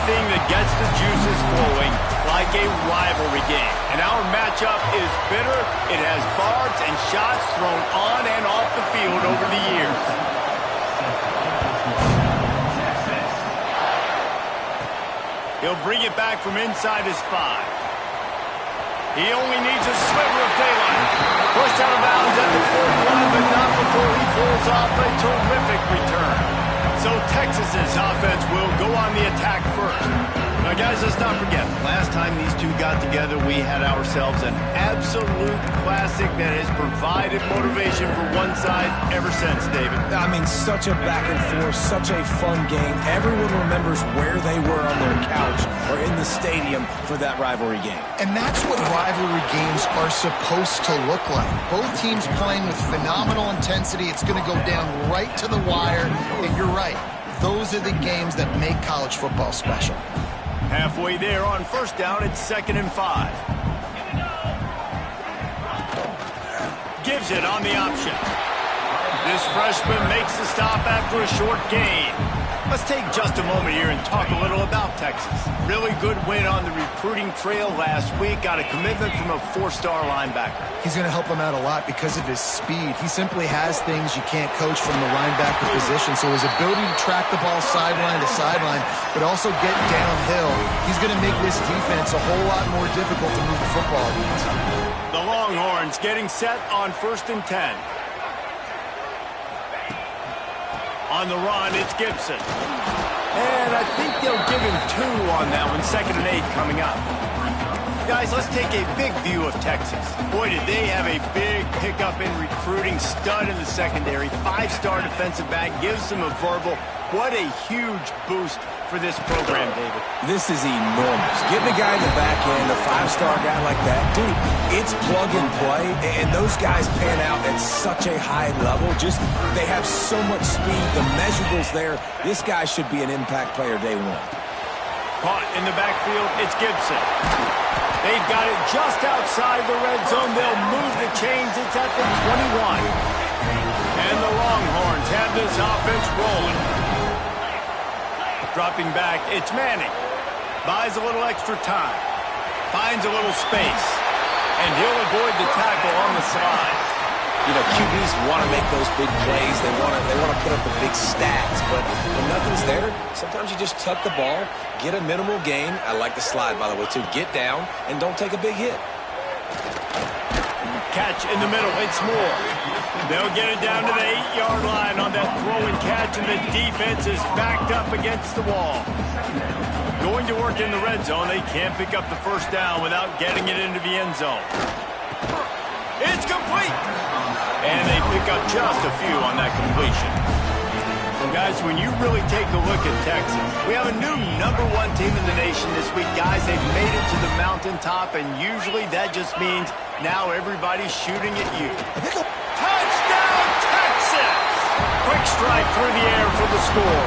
anything that gets the juices flowing, like a rivalry game. And our matchup is bitter. It has barbs and shots thrown on and off the field over the years. He'll bring it back from inside his 5. He only needs a sliver of daylight. Pushed out of bounds at the 41, but not before he pulls off a terrific return. So Texas's offense will go on the attack first. Now, guys, let's not forget, last time these two got together, we had ourselves an absolute classic that has provided motivation for one side ever since, David. I mean, such a back and forth, such a fun game. Everyone remembers where they were on their couch or in the stadium for that rivalry game. And that's what rivalry games are supposed to look like. Both teams playing with phenomenal intensity. It's going to go down right to the wire. And you're right. Those are the games that make college football special. Halfway there on first down, it's 2nd and 5. Gives it on the option. This freshman makes the stop after a short gain. Let's take just a moment here and talk a little about Texas. Really good win on the recruiting trail last week. Got a commitment from a 4-star linebacker. He's going to help them out a lot because of his speed. He simply has things you can't coach from the linebacker position. So his ability to track the ball sideline to sideline, but also get downhill, he's going to make this defense a whole lot more difficult to move the football against. The Longhorns getting set on 1st and 10. On the run, it's Gibson. And I think they'll give him 2 on that one. 2nd and 8 coming up. Guys, let's take a big view of Texas. Boy, did they have a big pickup in recruiting. Stud in the secondary. 5-star defensive back. Gives them a verbal. What a huge boost for this program, David. This is enormous. Getting a guy in the back end, a 5-star guy like that, dude, it's plug and play, and those guys pan out at such a high level. Just, they have so much speed. The measurables there. This guy should be an impact player day one. Caught in the backfield, it's Gibson. They've got it just outside the red zone. They'll move the chains. It's at the 21. And the Longhorns have this offense rolling. Dropping back, it's Manning. Buys a little extra time. Finds a little space. And he'll avoid the tackle on the slide. You know, QBs want to make those big plays. They want to put up the big stats. But when nothing's there, sometimes you just tuck the ball, get a minimal gain. I like the slide, by the way, too. Get down and don't take a big hit. Catch in the middle. It's Moore. They'll get it down to the 8-yard line on that throw and catch, and the defense is backed up against the wall. Going to work in the red zone. They can't pick up the first down without getting it into the end zone. It's complete. And they pick up just a few on that completion. Well, guys, when you really take a look at Texas, we have a new #1 team in the nation this week. Guys, they've made it to the mountaintop, and usually that just means now everybody's shooting at you. Touchdown, Texas! Quick strike through the air for the score.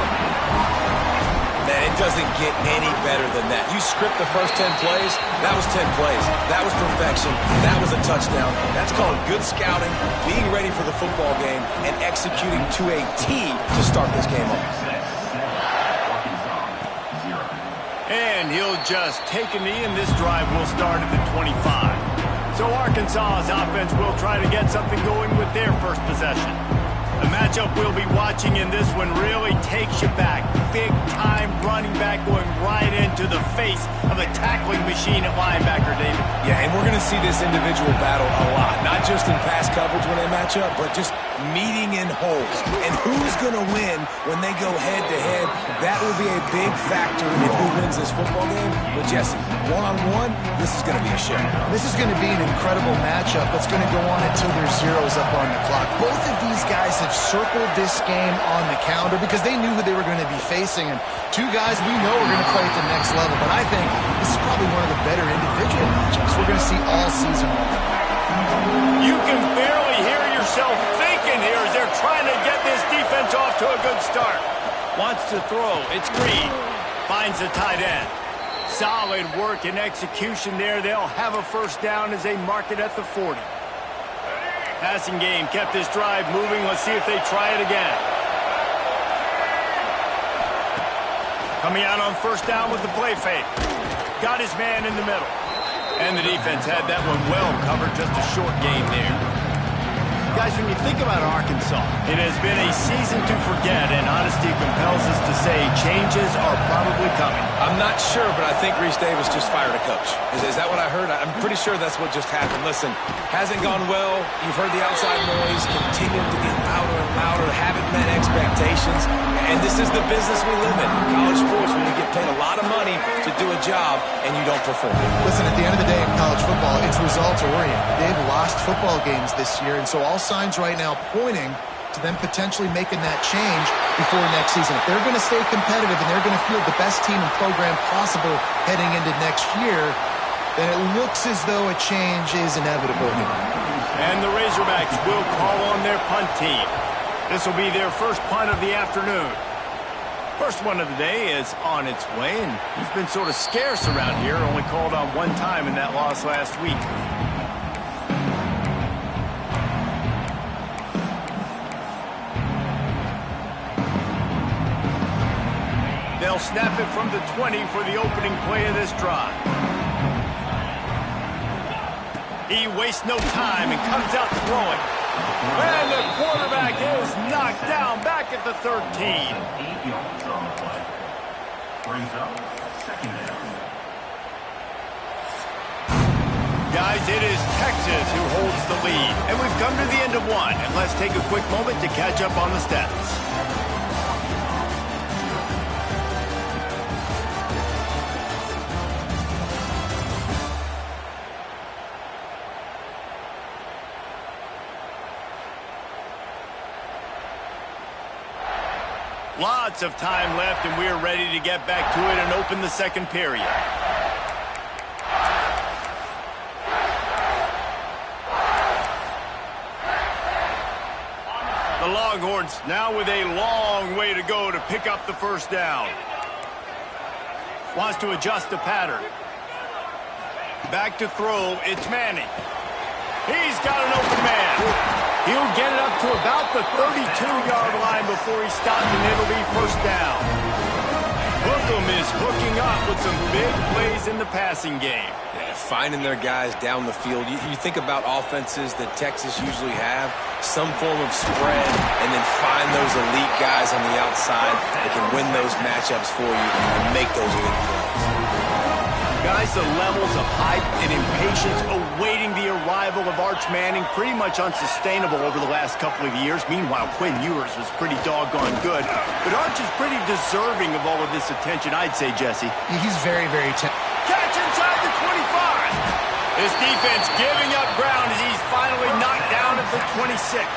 Man, it doesn't get any better than that. You script the first 10 plays, that was 10 plays. That was perfection. That was a touchdown. That's called good scouting, being ready for the football game, and executing to a T to start this game off. And he'll just take a knee, and this drive will start at the 25. So Arkansas's offense will try to get something going with their first possession. The matchup we'll be watching in this one really takes you back. Big-time running back going right into the face of a tackling machine at linebacker, David. Yeah, and we're going to see this individual battle a lot. Not just in pass coverage when they match up, but just meeting in holes. And who's going to win when they go head-to-head? That will be a big factor in who wins this football game. But, Jesse, one-on-one, this is going to be a show. This is going to be an incredible matchup that's going to go on until there's zeros up on the clock. Both of these guys have circled this game on the calendar because they knew who they were going to be facing. And two guys we know are going to play at the next level. But I think this is probably one of the better individual matchups we're going to see all season long. You can barely hear yourself thinking here as they're trying to get this defense off to a good start. Wants to throw. It's Green. Finds the tight end. Solid work and execution there. They'll have a first down as they mark it at the 40. Passing game kept this drive moving. Let's see if they try it again. Coming out on first down with the play fake. Got his man in the middle. And the defense had that one well covered, just a short gain there. Guys, when you think about Arkansas, it has been a season to forget, and honesty compels us to say changes are probably coming. I'm not sure, but I think Reese Davis just fired a coach. Is that what I heard? I'm pretty sure that's what just happened. Listen, hasn't gone well. You've heard the outside noise, continued to get louder and louder, haven't met expectations, and this is the business we live in college sports, when you get paid a lot of money to do a job and you don't perform. Listen, at the end of the day in college football, it's results-oriented. They've lost football games this year, and so all signs right now pointing to them potentially making that change before next season. If they're going to stay competitive and they're going to field the best team and program possible heading into next year, then it looks as though a change is inevitable here. And the Razorbacks will call on their punt team. This will be their first punt of the afternoon. First one of the day is on its way, and he's been sort of scarce around here, only called on one time in that loss last week. They'll snap it from the 20 for the opening play of this drive. He wastes no time and comes out throwing. And the quarterback is knocked down back at the 13. Guys, it is Texas who holds the lead. And we've come to the end of one. And let's take a quick moment to catch up on the stats. Lots of time left, and we're ready to get back to it and open the second period. The Longhorns now with a long way to go to pick up the first down. Wants to adjust the pattern. Back to throw, it's Manning. He's got an open man. He'll get it up to about the 32-yard line before he stops, and it'll be first down. Bookham is hooking up with some big plays in the passing game. Yeah, finding their guys down the field. You think about offenses that Texas usually have, some form of spread, and then find those elite guys on the outside that can win those matchups for you and make those big plays. Guys, the levels of hype and impatience awaiting the arrival of Arch Manning pretty much unsustainable over the last couple of years. Meanwhile, Quinn Ewers was pretty doggone good. But Arch is pretty deserving of all of this attention, I'd say, Jesse. He's very, very catch inside the 25. This defense giving up ground as he's finally knocked down at the 26.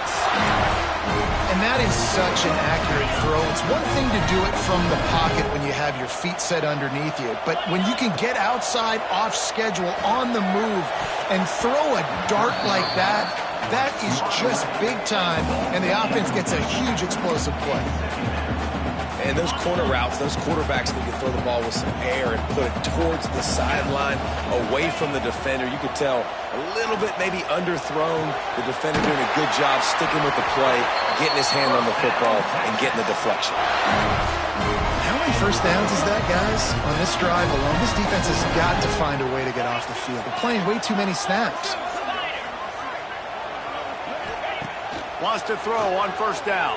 And that is such an accurate throw. It's one thing to do it from the pocket when you have your feet set underneath you, but when you can get outside, off schedule, on the move, and throw a dart like that, that is just big time, and the offense gets a huge explosive play. And those corner routes, those quarterbacks need to throw the ball with some air and put it towards the sideline, away from the defender. You could tell a little bit maybe underthrown. The defender doing a good job sticking with the play, getting his hand on the football, and getting the deflection. How many first downs is that, guys? On this drive alone, this defense has got to find a way to get off the field. They're playing way too many snaps. Wants to throw on first down.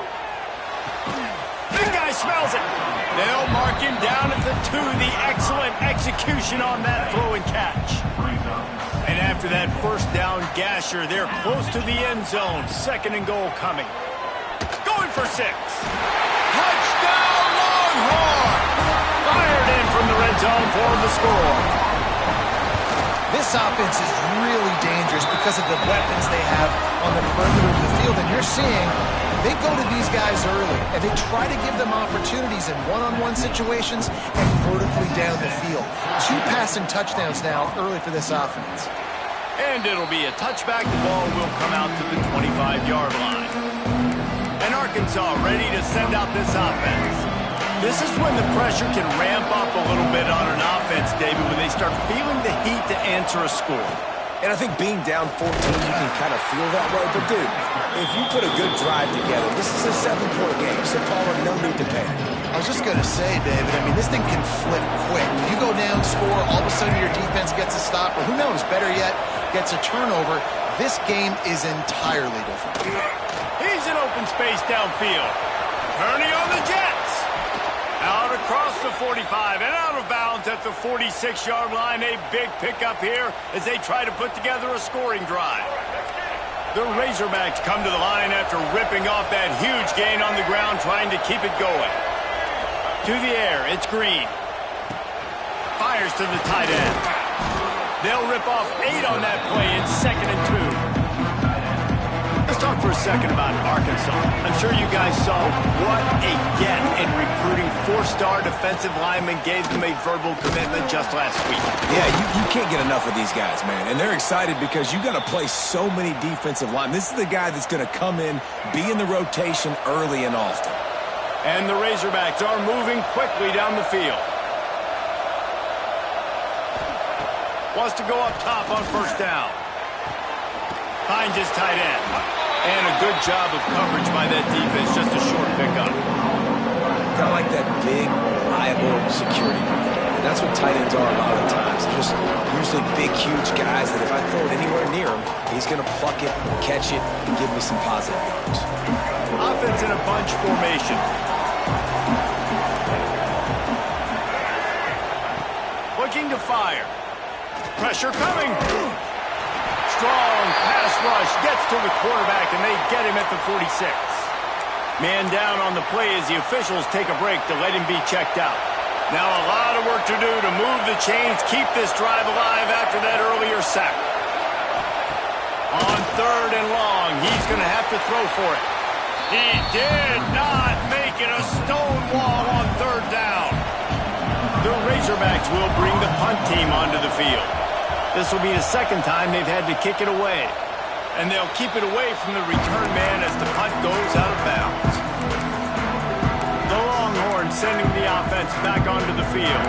Big guy smells it. They'll mark him down at the 2. The excellent execution on that throw and catch. And after that first down gasher, they're close to the end zone. Second and goal coming. Going for 6. Touchdown Longhorn! Fired in from the red zone for the score. This offense is really dangerous because of the weapons they have on the perimeter of the field. And you're seeing they go to these guys early, and they try to give them opportunities in one-on-one situations and vertically down the field. 2 passing touchdowns now early for this offense. And it'll be a touchback. The ball will come out to the 25-yard line. And Arkansas ready to send out this offense. This is when the pressure can ramp up a little bit on an offense, David, when they start feeling the heat to answer a score. And I think being down 14, you can kind of feel that way. But, dude, if you put a good drive together, this is a 7-point game, so Paul, no need to panic. I was just going to say, David, I mean, this thing can flip quick. You go down, score, all of a sudden your defense gets a stop, or who knows, better yet, gets a turnover. This game is entirely different. He's in open space downfield. Turning on the Jets. Out across the 45 and out of bounds at the 46-yard line. A big pickup here as they try to put together a scoring drive. The Razorbacks come to the line after ripping off that huge gain on the ground, trying to keep it going. To the air, it's Green. Fires to the tight end. They'll rip off 8 on that play in 2nd and 2. Let's talk for a second about Arkansas. I'm sure you guys saw what a get in recruiting 4-star defensive linemen gave them a verbal commitment just last week. Yeah, you can't get enough of these guys, man. And they're excited because you got to play so many defensive linemen. This is the guy that's going to come in, be in the rotation early and often. And the Razorbacks are moving quickly down the field. Wants to go up top on 1st down. Finds his tight end. And a good job of coverage by that defense. Just a short pickup. Kind of like that big, reliable security blanket. And that's what tight ends are a lot of times. They're just usually big, huge guys that if I throw it anywhere near him, he's going to pluck it, catch it, and give me some positive yards. Offense in a bunch formation. Looking to fire. Pressure coming. Strong pass rush. Gets to the quarterback, and they get him at the 46. Man down on the play as the officials take a break to let him be checked out. Now a lot of work to do to move the chains, keep this drive alive after that earlier sack. On 3rd and long, he's going to have to throw for it. He did not make it a stone wall on 3rd down. The Razorbacks will bring the punt team onto the field. This will be the 2nd time they've had to kick it away. And they'll keep it away from the return man as the punt goes out of bounds. The Longhorns sending the offense back onto the field.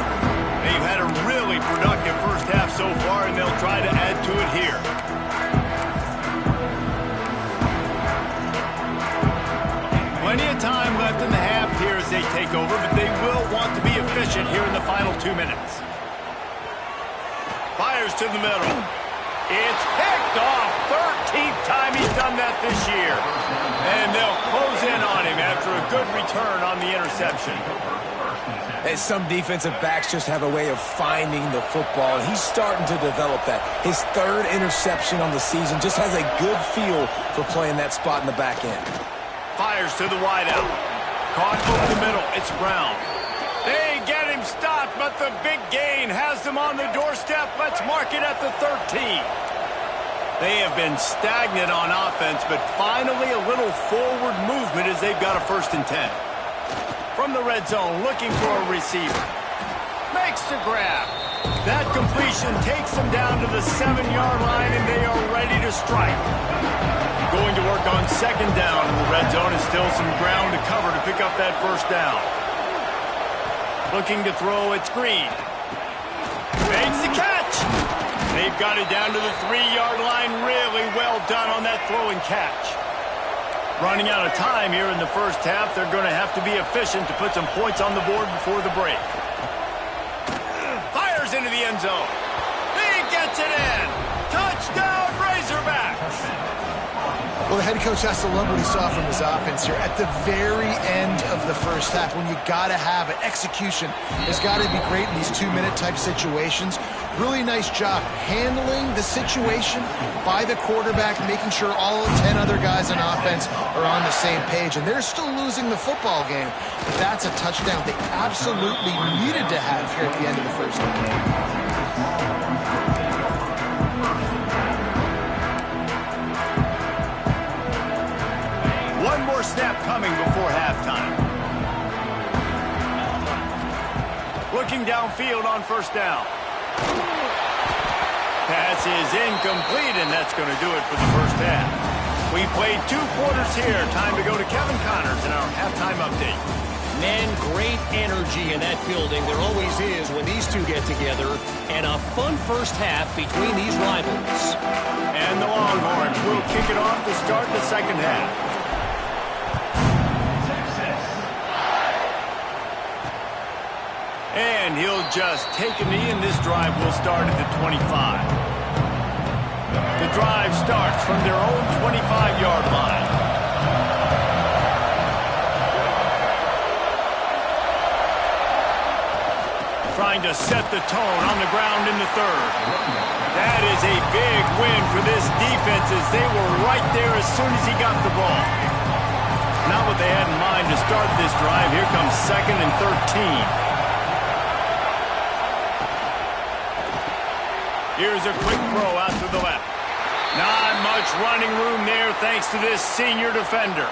They've had a really productive first half so far, and they'll try to add to it here. Plenty of time left in the half here as they take over, but they will want to be efficient here in the final 2 minutes. Fires to the middle. It's picked off. 13th time he's done that this year. And they'll close in on him after a good return on the interception. And some defensive backs just have a way of finding the football, and he's starting to develop that. His 3rd interception on the season, just has a good feel for playing that spot in the back end. Fires to the wideout. Caught over the middle. It's Brown. They get him stopped, but the big gain has them on the doorstep. Let's mark it at the 13. They have been stagnant on offense, but finally a little forward movement as they've got a 1st and 10. From the red zone, looking for a receiver. Makes the grab. That completion takes them down to the 7-yard line, and they are ready to strike. Going to work on 2nd down in the red zone, and still some ground to cover to pick up that 1st down. Looking to throw, it's Green. Makes the catch. They've got it down to the 3-yard line. Really well done on that throw and catch. Running out of time here in the first half. They're going to have to be efficient to put some points on the board before the break. Fires into the end zone. He gets it in. Touchdown, Razorbacks. Well, the head coach has to love what he saw from his offense here at the very end of the first half when you got to have it. Execution has got to be great in these 2-minute type situations. Really nice job handling the situation by the quarterback, making sure all 10 other guys on offense are on the same page. And they're still losing the football game, but that's a touchdown they absolutely needed to have here at the end of the first half. One more snap coming before halftime. Looking downfield on 1st down. Pass is incomplete, and that's going to do it for the first half. We played 2 quarters here. Time to go to Kevin Connors in our halftime update. Man, great energy in that building. There always is when these two get together. And a fun first half between these rivals. And the Longhorns will kick it off to start the second half. And he'll just take a knee, and this drive will start at the 25. The drive starts from their own 25-yard line. Trying to set the tone on the ground in the third. That is a big win for this defense as they were right there as soon as he got the ball. Not what they had in mind to start this drive. Here comes 2nd and 13. Here's a quick throw out to the left. Not much running room there thanks to this senior defender.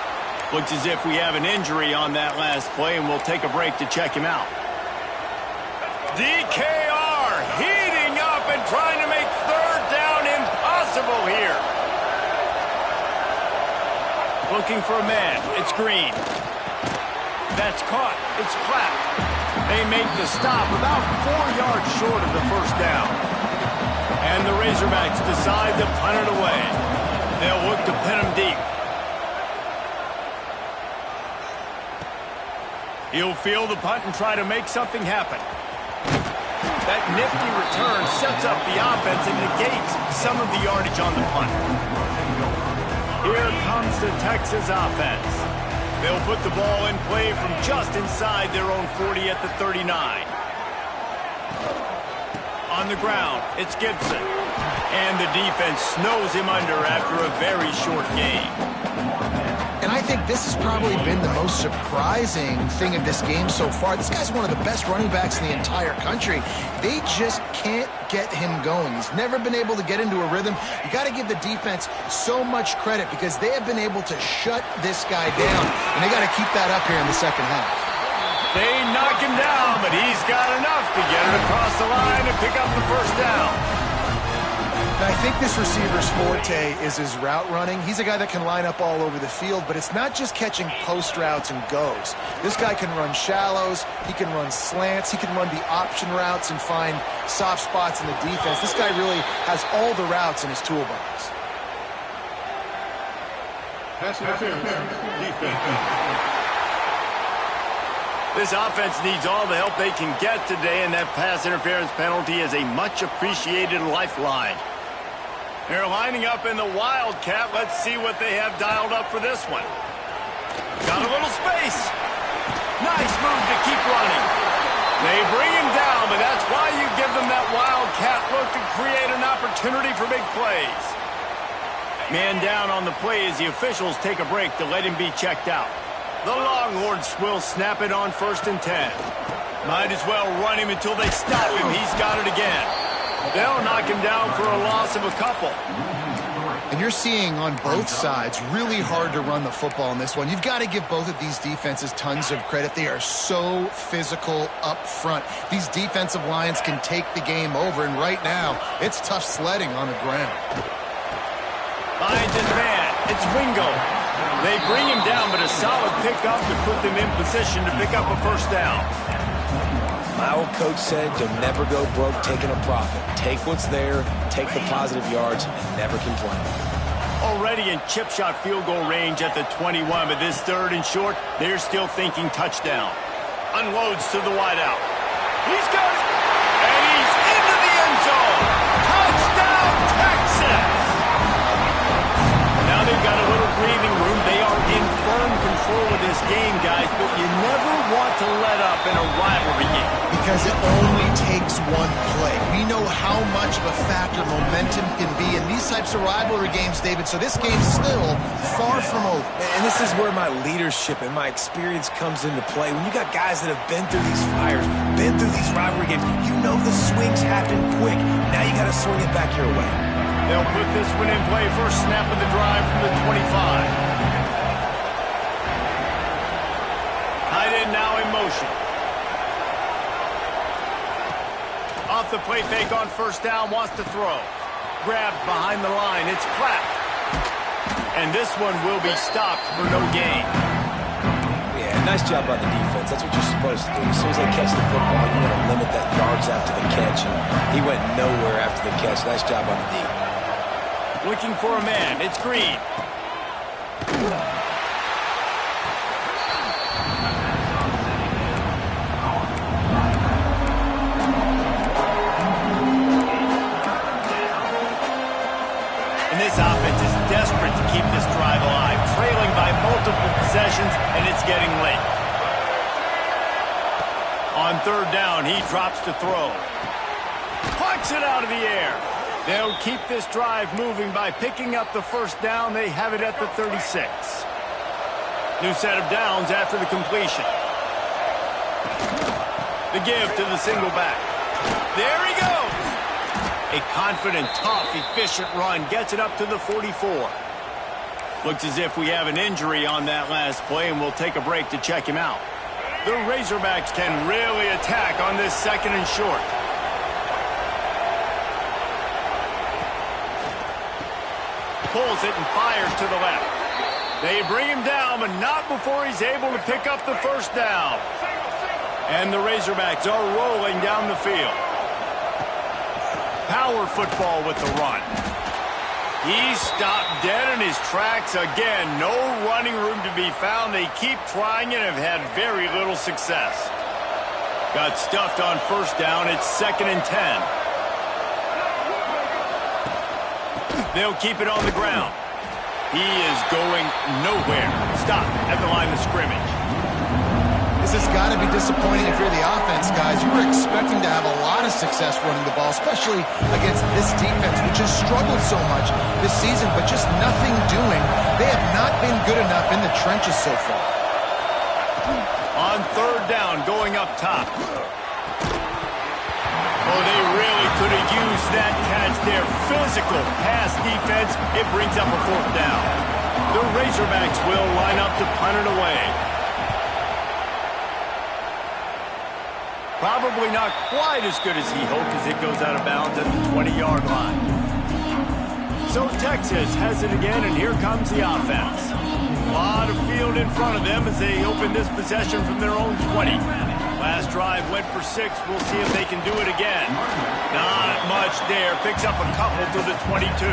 Looks as if we have an injury on that last play, and we'll take a break to check him out. DKR heating up and trying to make third down impossible here. Looking for a man. It's Green. That's caught. It's Clapp. They make the stop about 4 yards short of the first down. And the Razorbacks decide to punt it away. They'll look to pin him deep. He'll field the punt and try to make something happen. That nifty return sets up the offense and negates some of the yardage on the punt. Here comes the Texas offense. They'll put the ball in play from just inside their own 40 at the 39. On the ground, it's Gibson. And the defense snows him under after a very short game. And I think this has probably been the most surprising thing of this game so far. This guy's one of the best running backs in the entire country. They just can't get him going. He's never been able to get into a rhythm. You got to give the defense so much credit because they have been able to shut this guy down. And they got to keep that up here in the second half. They knock him down, but he's got enough to get it across the line and pick up the first down. Now, I think this receiver's forte is his route running. He's a guy that can line up all over the field, but it's not just catching post routes and goes. This guy can run shallows, he can run slants, he can run the option routes and find soft spots in the defense. This guy really has all the routes in his toolbox. Pass interference, defense. This offense needs all the help they can get today, and that pass interference penalty is a much-appreciated lifeline. They're lining up in the Wildcat. Let's see what they have dialed up for this one. Got a little space. Nice move to keep running. They bring him down, but that's why you give them that Wildcat look to create an opportunity for big plays. Man down on the play as the officials take a break to let him be checked out. The Longhorns will snap it on 1st and 10. Might as well run him until they stop him. He's got it again. They'll knock him down for a loss of a couple. And you're seeing on both sides really hard to run the football in this one. You've got to give both of these defenses tons of credit. They are so physical up front. These defensive lines can take the game over, and right now, it's tough sledding on the ground. Finds his man. It's Wingo. They bring him down, but a solid pickup to put them in position to pick up a first down. My old coach said you'll never go broke taking a profit. Take what's there, take the positive yards, and never complain. Already in chip shot field goal range at the 21, but this 3rd and short, they're still thinking touchdown. Unloads to the wideout. He's got it, and he's into the end zone. Touchdown, Texas! Now they've got a little breathing room. They are in firm control of this game, guys, but you never want to let up in a rivalry game. Because it only takes one play. We know how much of a factor momentum can be in these types of rivalry games, David, so this game's still far from over. And this is where my leadership and my experience comes into play. When you got guys that have been through these fires, been through these rivalry games, you know the swings happen quick. Now you got to swing it back your way. They'll put this one in play. First snap of the drive from the 25. Tight end now in motion. Off the play fake on first down, wants to throw. Grabbed behind the line. It's Clapp. And this one will be stopped for no gain. Yeah, nice job by the defense. That's what you're supposed to do. As soon as they catch the football, you want to limit that yards after the catch. And he went nowhere after the catch. Nice job on the D. Looking for a man. It's Green. This offense is desperate to keep this drive alive, trailing by multiple possessions, and it's getting late. On third down, he drops to throw. Plucks it out of the air. They'll keep this drive moving by picking up the first down. They have it at the 36. New set of downs after the completion. The give to the single back. There he goes. A confident, tough, efficient run gets it up to the 44. Looks as if we have an injury on that last play, and we'll take a break to check him out. The Razorbacks can really attack on this second and short. Pulls it and fires to the left. They bring him down, but not before he's able to pick up the first down. And the Razorbacks are rolling down the field. Power football with the run. He's stopped dead in his tracks again. No running room to be found. They keep trying and have had very little success. Got stuffed on first down. It's 2nd and 10. They'll keep it on the ground. He is going nowhere. Stop at the line of scrimmage. This has got to be disappointing if you're the offense, guys. You were expecting to have a lot of success running the ball, especially against this defense, which has struggled so much this season, but just nothing doing. They have not been good enough in the trenches so far. On third down, going up top. Oh, they really could have used that catch there. Physical pass defense. It brings up a fourth down. The Razorbacks will line up to punt it away. Probably not quite as good as he hoped as it goes out of bounds at the 20-yard line. So Texas has it again, and here comes the offense. A lot of field in front of them as they open this possession from their own 20. Last drive went for 6. We'll see if they can do it again. Not much there. Picks up a couple to the 22.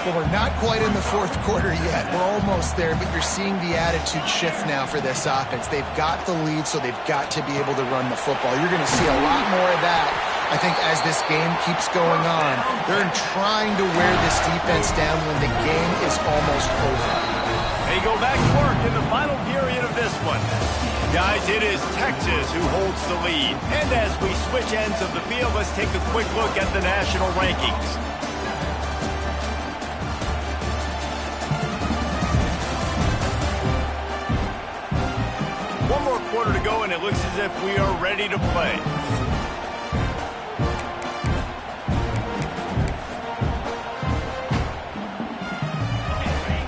Well, we're not quite in the fourth quarter yet. We're almost there, but you're seeing the attitude shift now for this offense. They've got the lead, so they've got to be able to run the football. You're going to see a lot more of that, I think, as this game keeps going on. They're trying to wear this defense down when the game is almost over. They go back to work in the final period of this one. Guys, it is Texas who holds the lead. And as we switch ends of the field, let's take a quick look at the national rankings. One more quarter to go, and it looks as if we are ready to play.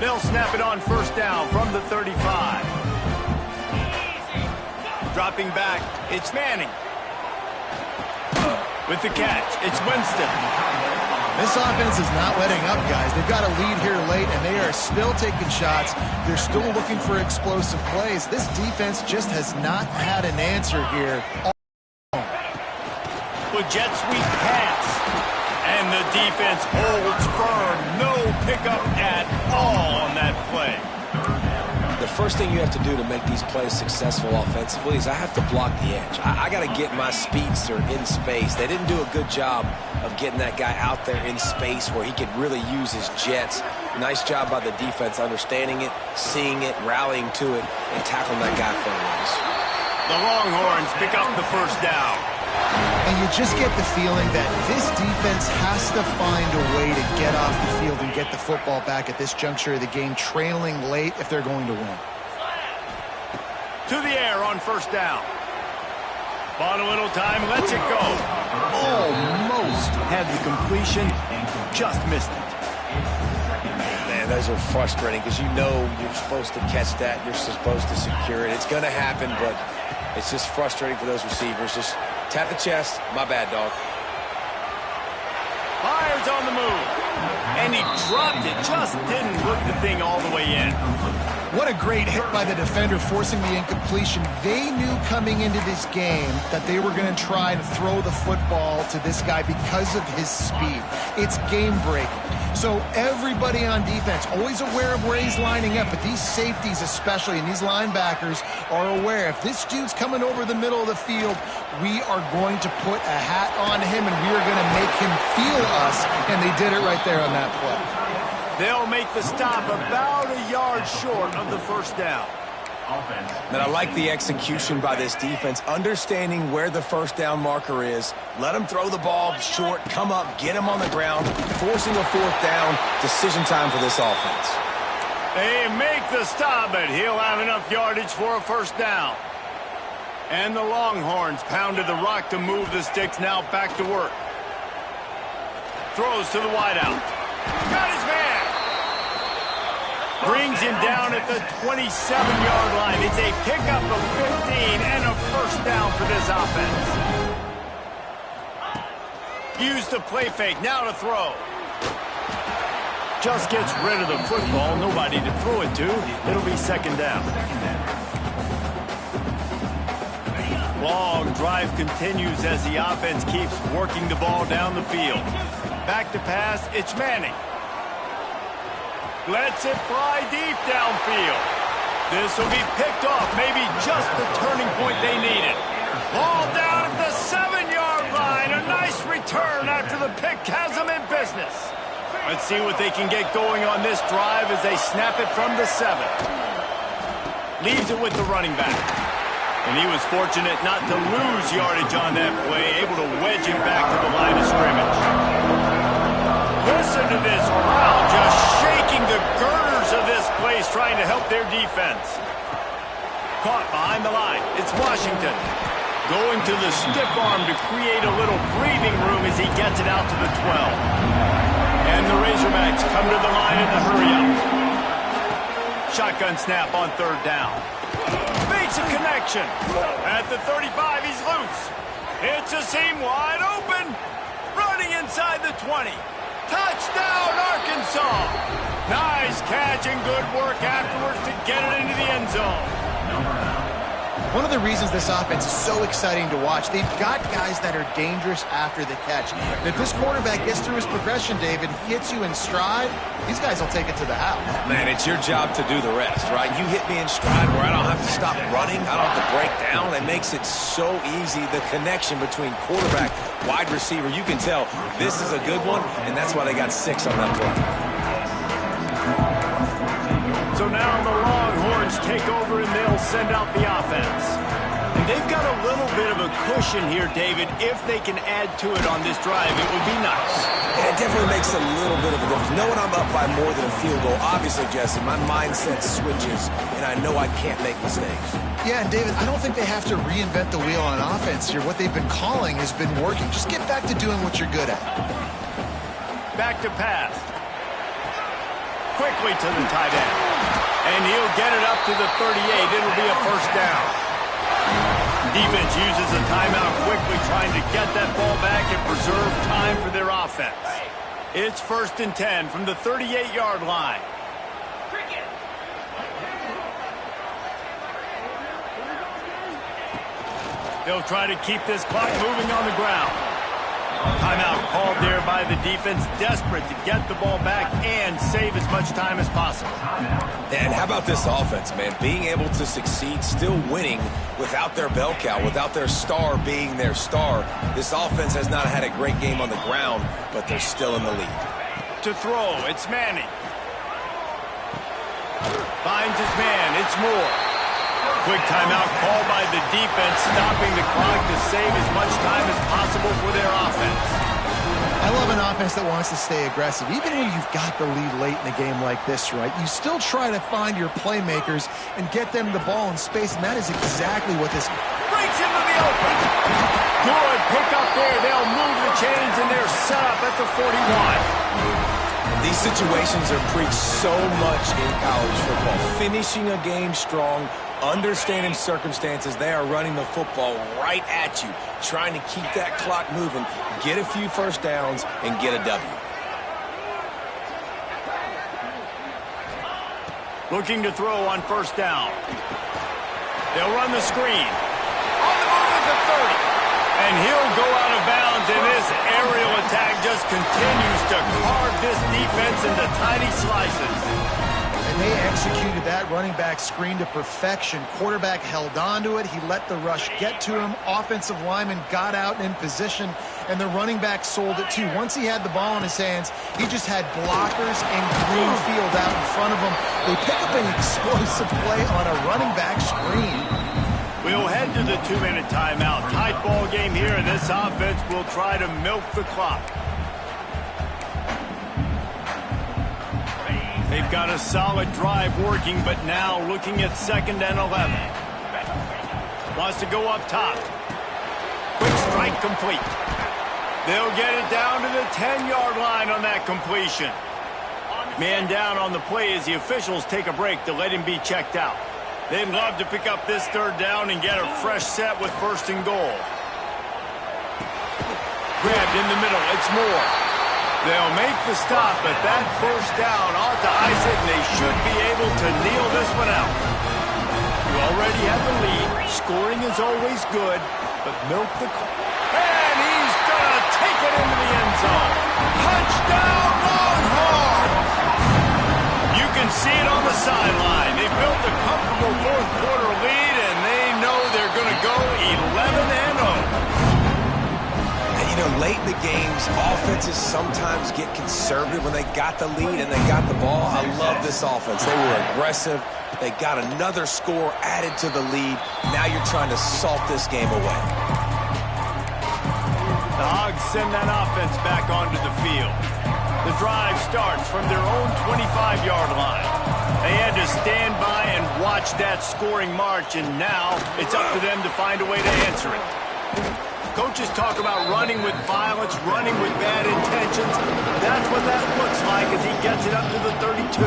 They'll snap it on first down from the 35. Dropping back, it's Manning. With the catch, it's Winston. This offense is not letting up, guys. They've got a lead here late, and they are still taking shots. They're still looking for explosive plays. This defense just has not had an answer here. With jet sweep pass. And the defense holds firm. No pickup at all on that play. The first thing you have to do to make these plays successful offensively is I have to block the edge. I got to get my speedster in space. They didn't do a good job of getting that guy out there in space where he could really use his jets. Nice job by the defense understanding it, seeing it, rallying to it, and tackling that guy forwards. The Longhorns pick up the first down. And you just get the feeling that this defense has to find a way to get off the field and get the football back at this juncture of the game, trailing late if they're going to win. To the air on first down. Bought a little time, lets it go. Almost had the completion, just missed it. Man, those are frustrating because you know you're supposed to catch that, you're supposed to secure it. It's going to happen, but it's just frustrating for those receivers. Just tap the chest. My bad, dog. Fires on the move. And he dropped it. Just didn't look the thing all the way in. What a great hit by the defender, forcing the incompletion. They knew coming into this game that they were going to try and throw the football to this guy because of his speed. It's game-breaking. So everybody on defense, always aware of where he's lining up, but these safeties especially, and these linebackers are aware. If this dude's coming over the middle of the field, we are going to put a hat on him, and we are going to make him feel us, and they did it right there on that play. They'll make the stop about a yard short of the first down. And I like the execution by this defense, understanding where the first down marker is. Let them throw the ball short, come up, get him on the ground, forcing a fourth down. Decision time for this offense. They make the stop, but he'll have enough yardage for a first down. And the Longhorns pounded the rock to move the sticks, now back to work. Throws to the wideout. Got his man. Brings him down at the 27-yard line. It's a pickup of 15 and a first down for this offense. Use the play fake, now to throw. Just gets rid of the football, nobody to throw it to. It'll be second down. Long drive continues as the offense keeps working the ball down the field. Back to pass, it's Manning. Lets it fly deep downfield. This will be picked off, maybe just the turning point they needed. Ball down at the 7-yard line. A nice return after the pick has them in business. Let's see what they can get going on this drive as they snap it from the 7. Leaves it with the running back. And he was fortunate not to lose yardage on that play, able to wedge him back to the line of scrimmage. Listen to this crowd just shaking the girders of this place, trying to help their defense. Caught behind the line. It's Washington. Going to the stiff arm to create a little breathing room as he gets it out to the 12. And the Razorbacks come to the line in the hurry-up. Shotgun snap on third down. Makes a connection. At the 35, he's loose. It's a seam wide open. Running inside the 20. Touchdown, Arkansas! Nice catch and good work afterwards to get it into the end zone. One of the reasons this offense is so exciting to watch, they've got guys that are dangerous after the catch. And if this quarterback gets through his progression, David, hits you in stride, these guys will take it to the house. Man, it's your job to do the rest, right? You hit me in stride where I don't have to stop running. I don't have to break down. It makes it so easy, the connection between quarterback, wide receiver. You can tell this is a good one, and that's why they got 6 on that play. So now the Longhorns take over and they'll send out the offense. And they've got a little bit of a cushion here, David. If they can add to it on this drive, it would be nice. Yeah, it definitely makes a little bit of a difference. Knowing I'm up by more than a field goal, obviously, Jesse, my mindset switches, and I know I can't make mistakes. Yeah, and David, I don't think they have to reinvent the wheel on offense here. What they've been calling has been working. Just get back to doing what you're good at. Back to pass. Quickly to the tight end. And he'll get it up to the 38. It'll be a first down. Defense uses a timeout quickly, trying to get that ball back and preserve time for their offense. It's 1st and 10 from the 38-yard line. They'll try to keep this clock moving on the ground. Timeout called there by the defense, desperate to get the ball back and save as much time as possible. And how about this offense, man? Being able to succeed, still winning without their bell cow, without their star being their star. This offense has not had a great game on the ground, but they're still in the lead. To throw, it's Manning. Finds his man, it's Moore. Quick timeout called by the defense, stopping the clock to save as much time as possible for their offense. I love an offense that wants to stay aggressive. Even when you've got the lead late in a game like this, right, you still try to find your playmakers and get them the ball in space, and that is exactly what this... Breaks into the open. Good pick up there. They'll move the chains, and they're set up at the 41. These situations are preached so much in college football. Finishing a game strong, understanding circumstances. They are running the football right at you, trying to keep that clock moving, get a few first downs, and get a W. Looking to throw on first down. They'll run the screen. On the move at the 30. And he'll go out of bounds, and this aerial attack just continues to carve this defense into tiny slices. And they executed that running back screen to perfection. Quarterback held on to it. He let the rush get to him. Offensive lineman got out in position, and the running back sold it too. Once he had the ball in his hands, he just had blockers and green field out in front of him. They pick up an explosive play on a running back screen. We'll head to the 2-minute timeout. Tight ball game here, and this offense will try to milk the clock. They've got a solid drive working, but now looking at 2nd and 11. Wants to go up top. Quick strike complete. They'll get it down to the 10-yard line on that completion. Man down on the play as the officials take a break to let him be checked out. They'd love to pick up this 3rd down and get a fresh set with 1st and goal. Grabbed in the middle. It's Moore. They'll make the stop, but that 1st down ought to ice it, and they should be able to kneel this one out. You already have the lead. Scoring is always good, but milk the clock. And he's going to take it into the end zone. Touchdown, Longhorns! You can see it on the sideline. They built a comfortable 4th quarter lead, and they know they're going to go 11-0. You know, late in the games, offenses sometimes get conservative when they got the lead and they got the ball. I love this offense. They were aggressive. They got another score added to the lead. Now you're trying to salt this game away. The Hogs send that offense back onto the field. The drive starts from their own 25-yard line. They had to stand by and watch that scoring march, and now it's up to them to find a way to answer it. Coaches talk about running with violence, running with bad intentions. That's what that looks like as he gets it up to the 32.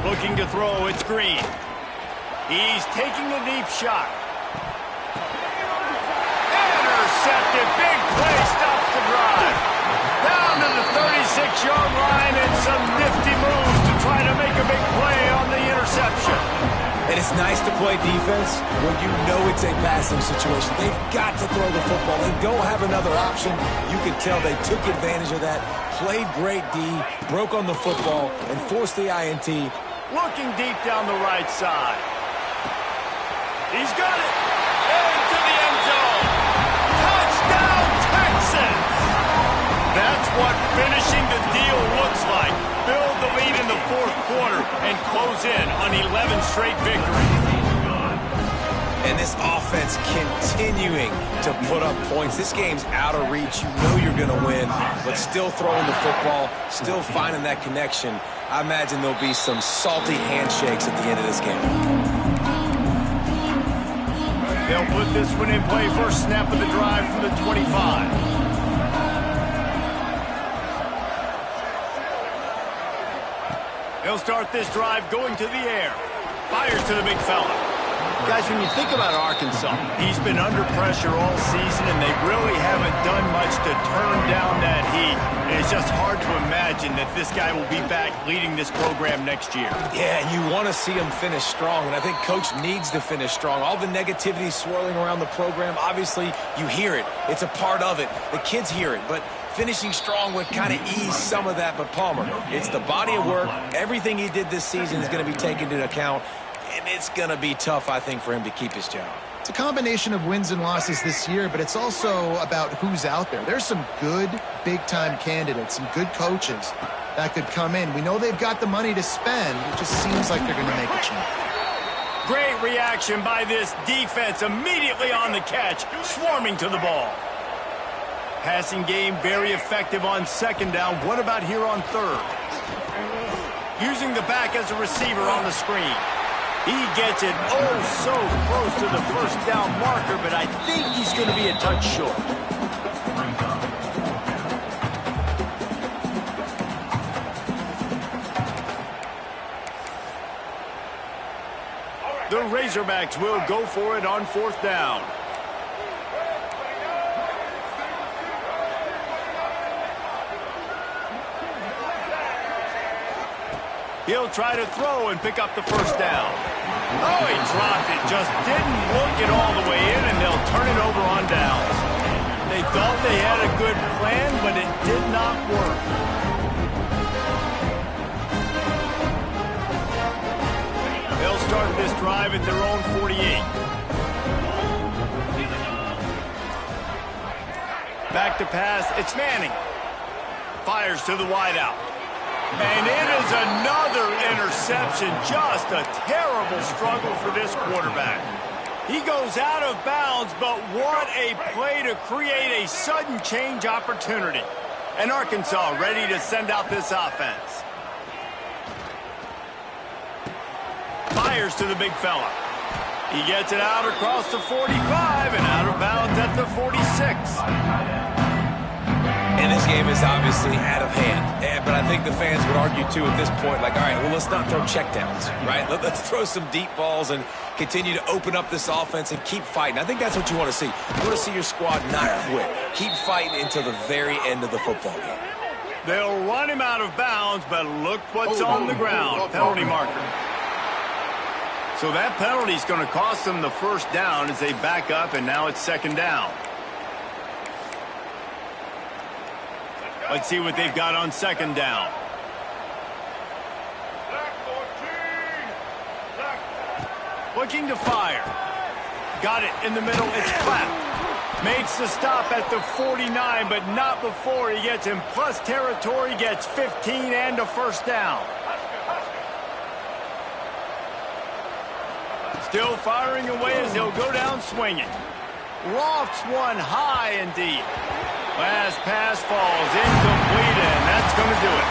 Looking to throw, it's Green. He's taking a deep shot. Intercepted, big play, stops the drive. Down to the 36-yard line and some nifty moves to try to make a big play on the interception. And it's nice to play defense when you know it's a passing situation. They've got to throw the football. They don't have another option. You can tell they took advantage of that, played great D, broke on the football, and forced the INT. Looking deep down the right side. He's got it. Into the end zone. Touchdown, Texans! That's what finishing the deal looks like. Build the lead in the 4th quarter and close in on 11 straight victories. And this offense continuing to put up points. This game's out of reach. You know you're going to win, but still throwing the football, still finding that connection. I imagine there'll be some salty handshakes at the end of this game. They'll put this one in play. First snap of the drive from the 25. They'll start this drive going to the air. Fires to the big fella. Guys, when you think about Arkansas, he's been under pressure all season, and they really haven't done much to turn down that heat. And it's just hard to imagine that this guy will be back leading this program next year. Yeah, and you want to see him finish strong, and I think Coach needs to finish strong. All the negativity swirling around the program, obviously, you hear it. It's a part of it. The kids hear it, but finishing strong would kind of ease some of that. But Palmer, it's the body of work. Everything he did this season is going to be taken into account, and it's going to be tough, I think, for him to keep his job. It's a combination of wins and losses this year, but it's also about who's out there. There's some good big-time candidates, some good coaches that could come in. We know they've got the money to spend. It just seems like they're going to make a change. Great reaction by this defense, immediately on the catch, swarming to the ball. Passing game very effective on 2nd down. What about here on 3rd? Using the back as a receiver on the screen. He gets it so close to the 1st down marker, but I think he's going to be a touch short. The Razorbacks will go for it on 4th down. He'll try to throw and pick up the first down. Oh, he dropped it. Just didn't look it all the way in, and they'll turn it over on downs. They thought they had a good plan, but it did not work. They'll start this drive at their own 48. Back to pass. It's Manning. Fires to the wideout. And it is another interception. Just a terrible struggle for this quarterback. He goes out of bounds, but what a play to create a sudden change opportunity. And Arkansas ready to send out this offense. Fires to the big fella. He gets it out across the 45 and out of bounds at the 46. And this game is obviously out of hand. But I think the fans would argue, too, at this point, like, all right, well, let's not throw checkdowns, right? Let's throw some deep balls and continue to open up this offense and keep fighting. I think that's what you want to see. You want to see your squad not quit. Keep fighting until the very end of the football game. They'll run him out of bounds, but look what's on the ground. Penalty marker. So that penalty is going to cost them the first down as they back up, and now it's second down. Let's see what they've got on second down. Looking to fire. Got it in the middle. It's clapped. Makes the stop at the 49, but not before he gets in plus territory, gets 15 and a first down. Still firing away as he'll go down swinging. Lofts one high and deep. Last pass falls incomplete, and that's going to do it.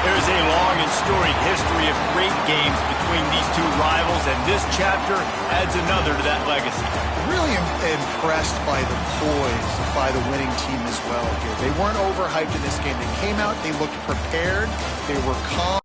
There's a long and storied history of great games between these two rivals, and this chapter adds another to that legacy. Really impressed by the poise by the winning team as well here. They weren't overhyped in this game. They came out, they looked prepared, they were calm.